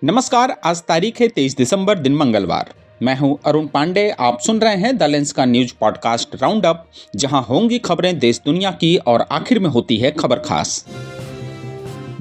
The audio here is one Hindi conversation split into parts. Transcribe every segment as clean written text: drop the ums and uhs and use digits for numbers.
नमस्कार। आज तारीख है 23 दिसंबर, दिन मंगलवार। मैं हूं अरुण पांडे। आप सुन रहे हैं द लेंस का न्यूज पॉडकास्ट राउंड अप, जहां होंगी खबरें देश दुनिया की और आखिर में होती है खबर खास।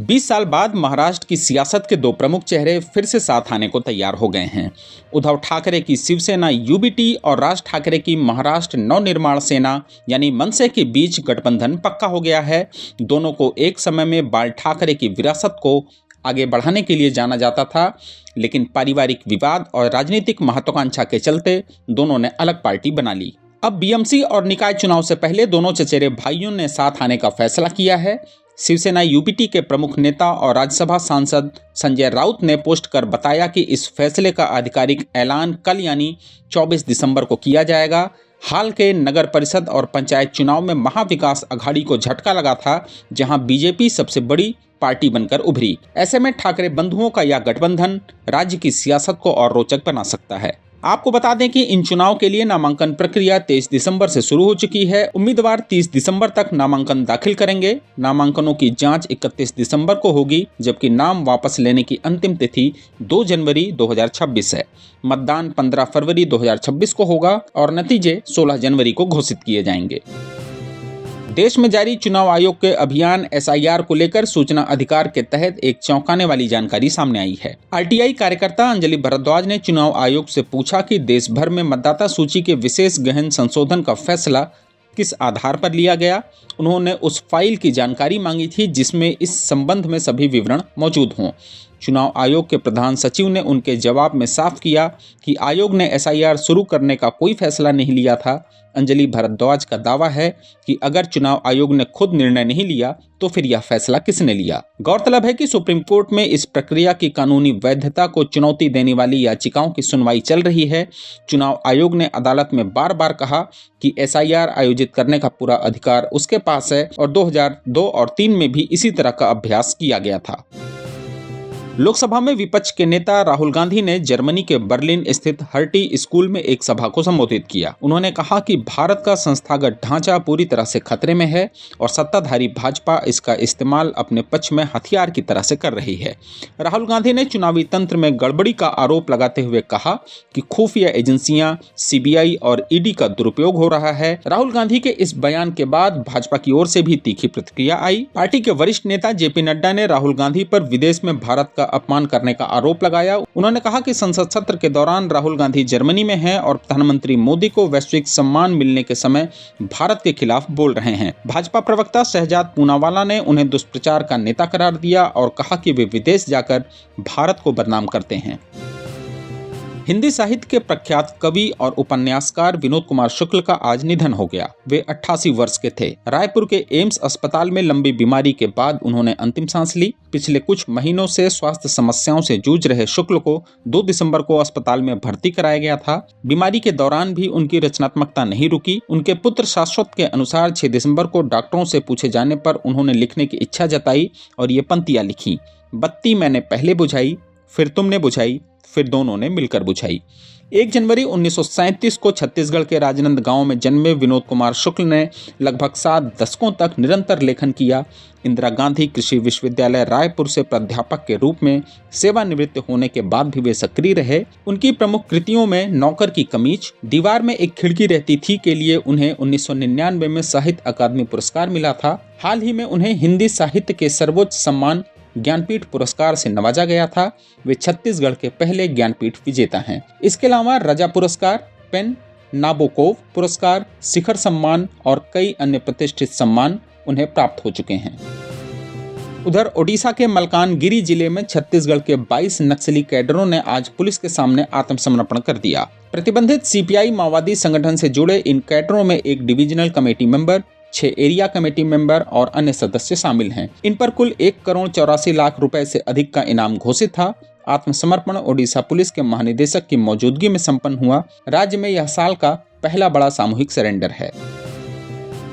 20 साल बाद महाराष्ट्र की सियासत के दो प्रमुख चेहरे फिर से साथ आने को तैयार हो गए हैं। उद्धव ठाकरे की शिवसेना यूबीटी और राज ठाकरे की महाराष्ट्र नवनिर्माण सेना यानी मनसे के बीच गठबंधन पक्का हो गया है। दोनों को एक समय में बाल ठाकरे की विरासत को आगे बढ़ाने के लिए जाना जाता था, लेकिन पारिवारिक विवाद और राजनीतिक महत्वाकांक्षा के चलते दोनों ने अलग पार्टी बना ली। अब बीएमसी और निकाय चुनाव से पहले दोनों चचेरे भाइयों ने साथ आने का फैसला किया है। शिवसेना यूबीटी के प्रमुख नेता और राज्यसभा सांसद संजय राउत ने पोस्ट कर बताया कि इस फैसले का आधिकारिक ऐलान कल यानी 24 दिसंबर को किया जाएगा। हाल के नगर परिषद और पंचायत चुनाव में महाविकास अघाड़ी को झटका लगा था, जहां बीजेपी सबसे बड़ी पार्टी बनकर उभरी। ऐसे में ठाकरे बंधुओं का यह गठबंधन राज्य की सियासत को और रोचक बना सकता है। आपको बता दें कि इन चुनाव के लिए नामांकन प्रक्रिया 23 दिसंबर से शुरू हो चुकी है। उम्मीदवार 30 दिसंबर तक नामांकन दाखिल करेंगे। नामांकनों की जांच 31 दिसंबर को होगी, जबकि नाम वापस लेने की अंतिम तिथि 2 जनवरी 2026 है। मतदान 15 फरवरी 2026 को होगा और नतीजे 16 जनवरी को घोषित किए जाएंगे। देश में जारी चुनाव आयोग के अभियान एसआईआर को लेकर सूचना अधिकार के तहत एक चौंकाने वाली जानकारी सामने आई है। आरटीआई कार्यकर्ता अंजलि भरद्वाज ने चुनाव आयोग से पूछा कि देश भर में मतदाता सूची के विशेष गहन संशोधन का फैसला किस आधार पर लिया गया। उन्होंने उस फाइल की जानकारी मांगी थी जिसमें इस संबंध में सभी विवरण मौजूद हों। चुनाव आयोग के प्रधान सचिव ने उनके जवाब में साफ किया कि आयोग ने एसआईआर शुरू करने का कोई फैसला नहीं लिया था। अंजलि भरद्वाज का दावा है कि अगर चुनाव आयोग ने खुद निर्णय नहीं लिया तो फिर यह फैसला किसने लिया। गौरतलब है कि सुप्रीम कोर्ट में इस प्रक्रिया की कानूनी वैधता को चुनौती देने वाली याचिकाओं की सुनवाई चल रही है। चुनाव आयोग ने अदालत में बार बार कहा कि एसआईआर आयोजित करने का पूरा अधिकार उसके पास है और 2002 और 3 में भी इसी तरह का अभ्यास किया गया था। लोकसभा में विपक्ष के नेता राहुल गांधी ने जर्मनी के बर्लिन स्थित हर्टी स्कूल में एक सभा को संबोधित किया। उन्होंने कहा कि भारत का संस्थागत ढांचा पूरी तरह से खतरे में है और सत्ताधारी भाजपा इसका इस्तेमाल अपने पक्ष में हथियार की तरह से कर रही है। राहुल गांधी ने चुनावी तंत्र में गड़बड़ी का आरोप लगाते हुए कहा कि खुफिया एजेंसियां, सीबीआई और ईडी का दुरुपयोग हो रहा है। राहुल गांधी के इस बयान के बाद भाजपा की ओर से भी तीखी प्रतिक्रिया आई। पार्टी के वरिष्ठ नेता जेपी नड्डा ने राहुल गांधी पर विदेश में भारत का अपमान करने का आरोप लगाया। उन्होंने कहा कि संसद सत्र के दौरान राहुल गांधी जर्मनी में हैं और प्रधानमंत्री मोदी को वैश्विक सम्मान मिलने के समय भारत के खिलाफ बोल रहे हैं। भाजपा प्रवक्ता शहजाद पूनावाला ने उन्हें दुष्प्रचार का नेता करार दिया और कहा कि वे विदेश जाकर भारत को बदनाम करते हैं। हिंदी साहित्य के प्रख्यात कवि और उपन्यासकार विनोद कुमार शुक्ल का आज निधन हो गया। वे 88 वर्ष के थे। रायपुर के एम्स अस्पताल में लंबी बीमारी के बाद उन्होंने अंतिम सांस ली। पिछले कुछ महीनों से स्वास्थ्य समस्याओं से जूझ रहे शुक्ल को 2 दिसंबर को अस्पताल में भर्ती कराया गया था। बीमारी के दौरान भी उनकी रचनात्मकता नहीं रुकी। उनके पुत्र शाश्वत के अनुसार 6 दिसंबर को डॉक्टरों से पूछे जाने पर उन्होंने लिखने की इच्छा जताई और ये पंक्तियां लिखी। बत्ती मैंने पहले बुझाई, फिर तुमने बुझाई, फिर दोनों ने मिलकर बुझाई। 1 जनवरी 1937 को छत्तीसगढ़ के राजनांदगांव में जन्मे विनोद कुमार शुक्ल ने लगभग 7 दशकों तक निरंतर लेखन किया। इंदिरा गांधी कृषि विश्वविद्यालय रायपुर से प्राध्यापक के रूप में सेवानिवृत्त होने के बाद भी वे सक्रिय रहे। उनकी प्रमुख कृतियों में नौकर की कमीज, दीवार में एक खिड़की रहती थी के लिए उन्हें 1999 में साहित्य अकादमी पुरस्कार मिला था। हाल ही में उन्हें हिंदी साहित्य के सर्वोच्च सम्मान ज्ञानपीठ पुरस्कार से नवाजा गया था। वे छत्तीसगढ़ के पहले ज्ञानपीठ विजेता हैं। इसके अलावा रजा पुरस्कार, पेन, नाबोकोव पुरस्कार, शिखर सम्मान और कई अन्य प्रतिष्ठित सम्मान उन्हें प्राप्त हो चुके हैं। उधर ओडिशा के मलकानगिरी जिले में छत्तीसगढ़ के 22 नक्सली कैडरों ने आज पुलिस के सामने आत्मसमर्पण कर दिया। प्रतिबंधित सीपीआई माओवादी संगठन से जुड़े इन कैडरों में एक divisional committee member, 6 area committee member और अन्य सदस्य शामिल हैं। इन पर कुल 1 करोड़ 84 लाख रुपए से अधिक का इनाम घोषित था। आत्मसमर्पण ओडिशा पुलिस के महानिदेशक की मौजूदगी में संपन्न हुआ। राज्य में यह साल का पहला बड़ा सामूहिक सरेंडर है।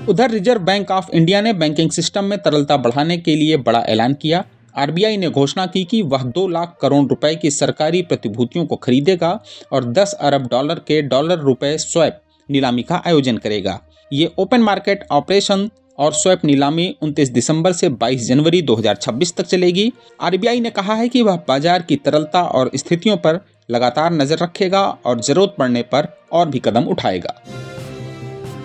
उधर रिजर्व बैंक ऑफ इंडिया ने बैंकिंग सिस्टम में तरलता बढ़ाने के लिए बड़ा ऐलान किया। आरबीआई ने घोषणा की कि वह 2 लाख करोड़ रुपए की सरकारी प्रतिभूतियों को खरीदेगा और 10 अरब डॉलर के डॉलर रुपए स्वैप नीलामी का आयोजन करेगा। ये ओपन मार्केट ऑपरेशन और स्वैप नीलामी 29 दिसंबर से 22 जनवरी 2026 तक चलेगी। आरबीआई ने कहा है कि वह बाजार की तरलता और स्थितियों पर लगातार नजर रखेगा और जरूरत पड़ने पर और भी कदम उठाएगा।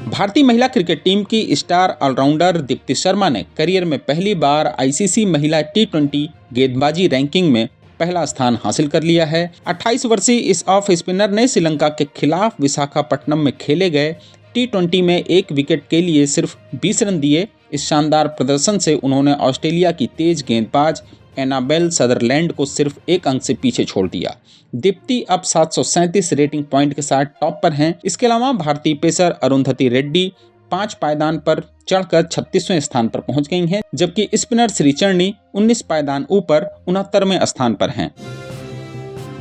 भारतीय महिला क्रिकेट टीम की स्टार ऑलराउंडर दीप्ति शर्मा ने करियर में पहली बार आईसीसी महिला T20 गेंदबाजी रैंकिंग में पहला स्थान हासिल कर लिया है। 28 वर्षीय इस ऑफ स्पिनर ने श्रीलंका के खिलाफ विशाखापट्टनम में खेले गए T20 में 1 विकेट के लिए सिर्फ 20 रन दिए। इस शानदार प्रदर्शन से उन्होंने ऑस्ट्रेलिया की तेज गेंदबाज एनाबेल सदरलैंड को सिर्फ 1 अंक से पीछे छोड़ दिया। दीप्ति अब 737 रेटिंग पॉइंट के साथ टॉप पर हैं। इसके अलावा भारतीय पेसर अरुंधति रेड्डी 5 पायदान पर चढ़कर 36वें स्थान पर पहुंच गई हैं, जबकि स्पिनर श्रीचरणी 19 पायदान ऊपर 69वें स्थान पर हैं।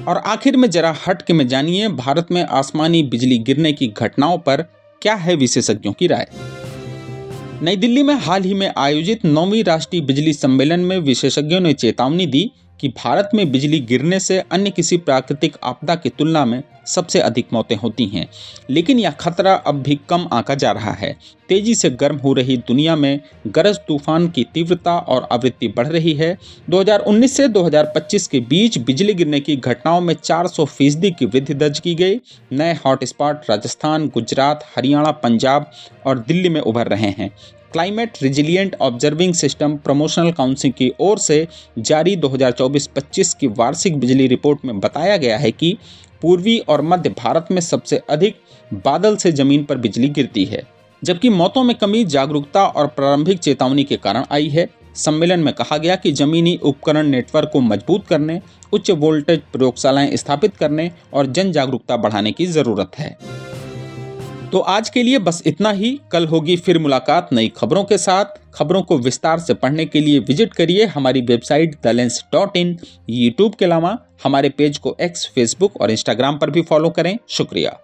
और आखिर में जरा हट के में जानिए भारत में आसमानी बिजली गिरने की घटनाओं पर क्या है विशेषज्ञों की राय। नई दिल्ली में हाल ही में आयोजित 9वीं राष्ट्रीय बिजली सम्मेलन में विशेषज्ञों ने चेतावनी दी कि भारत में बिजली गिरने से अन्य किसी प्राकृतिक आपदा की तुलना में सबसे अधिक मौतें होती हैं, लेकिन यह खतरा अब भी कम आंका जा रहा है। तेजी से गर्म हो रही दुनिया में गरज तूफान की तीव्रता और आवृत्ति बढ़ रही है। 2019 से 2025 के बीच बिजली गिरने की घटनाओं में 400% की वृद्धि दर्ज की गई। नए हॉटस्पॉट राजस्थान, गुजरात, हरियाणा, पंजाब और दिल्ली में उभर रहे हैं। Climate resilient observing system promotional council की ओर से जारी 2024-25 की वार्षिक बिजली रिपोर्ट में बताया गया है कि पूर्वी और मध्य भारत में सबसे अधिक बादल से जमीन पर बिजली गिरती है, जबकि मौतों में कमी जागरूकता और प्रारंभिक चेतावनी के कारण आई है। सम्मेलन में कहा गया कि जमीनी उपकरण नेटवर्क को मजबूत करने, उच्च वोल्टेज प्रयोगशालाएं स्थापित करने और जन जागरूकता बढ़ाने की जरूरत है। तो आज के लिए बस इतना ही। कल होगी फिर मुलाकात नई खबरों के साथ। खबरों को विस्तार से पढ़ने के लिए विजिट करिए हमारी वेबसाइट theLens.in। यूट्यूब के अलावा हमारे पेज को X, Facebook और Instagram पर भी फॉलो करें। शुक्रिया।